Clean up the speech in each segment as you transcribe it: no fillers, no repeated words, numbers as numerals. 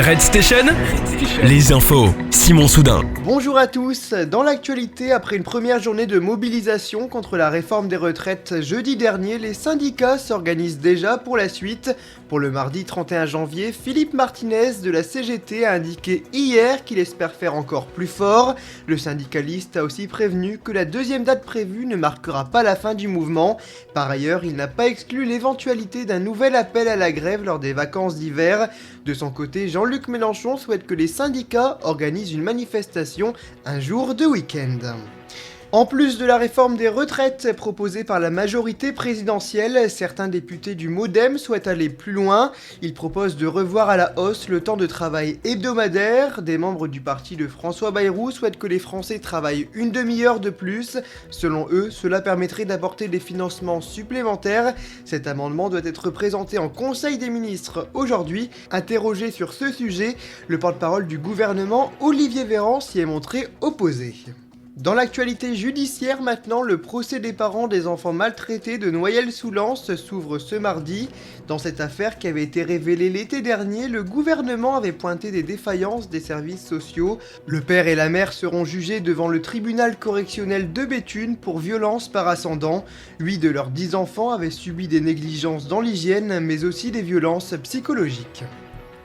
Red Station, les infos, Simon Soudin. Bonjour à tous, dans l'actualité, après une première journée de mobilisation contre la réforme des retraites jeudi dernier, les syndicats s'organisent déjà pour la suite. Pour le mardi 31 janvier, Philippe Martinez de la CGT a indiqué hier qu'il espère faire encore plus fort. Le syndicaliste a aussi prévenu que la deuxième date prévue ne marquera pas la fin du mouvement. Par ailleurs, il n'a pas exclu l'éventualité d'un nouvel appel à la grève lors des vacances d'hiver. De son côté, Jean-Luc Mélenchon souhaite que les syndicats organisent une manifestation un jour de week-end. En plus de la réforme des retraites proposée par la majorité présidentielle, certains députés du MoDem souhaitent aller plus loin. Ils proposent de revoir à la hausse le temps de travail hebdomadaire. Des membres du parti de François Bayrou souhaitent que les Français travaillent une demi-heure de plus. Selon eux, cela permettrait d'apporter des financements supplémentaires. Cet amendement doit être présenté en Conseil des ministres aujourd'hui. Interrogé sur ce sujet, le porte-parole du gouvernement, Olivier Véran, s'y est montré opposé. Dans l'actualité judiciaire maintenant, le procès des parents des enfants maltraités de Noyelles-sous-Lens s'ouvre ce mardi. Dans cette affaire qui avait été révélée l'été dernier, le gouvernement avait pointé des défaillances des services sociaux. Le père et la mère seront jugés devant le tribunal correctionnel de Béthune pour violence par ascendant. 8 de leurs 10 enfants avaient subi des négligences dans l'hygiène, mais aussi des violences psychologiques.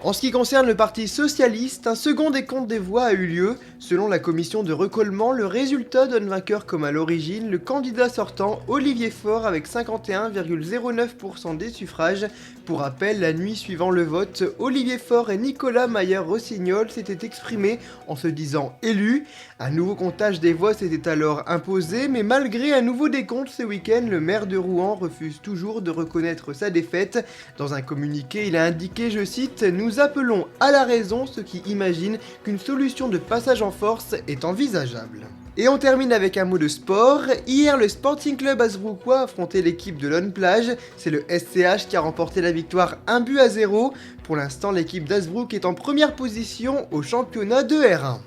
En ce qui concerne le Parti Socialiste, un second décompte des voix a eu lieu. Selon la commission de recollement, le résultat donne vainqueur comme à l'origine le candidat sortant Olivier Faure avec 51,09% des suffrages. Pour rappel, la nuit suivant le vote, Olivier Faure et Nicolas Maillard-Rossignol s'étaient exprimés en se disant élus. Un nouveau comptage des voix s'était alors imposé, mais malgré un nouveau décompte ce week-end, le maire de Rouen refuse toujours de reconnaître sa défaite. Dans un communiqué, il a indiqué, je cite, « Nous appelons à la raison ceux qui imaginent qu'une solution de passage en force est envisageable. » Et on termine avec un mot de sport. Hier, le Sporting Club Hazebrouckois a affronté l'équipe de Lone Plage. C'est le SCH qui a remporté la victoire 1-0. Pour l'instant, l'équipe d'Hazebrouck est en première position au championnat de R1.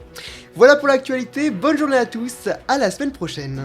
Voilà pour l'actualité, bonne journée à tous, à la semaine prochaine.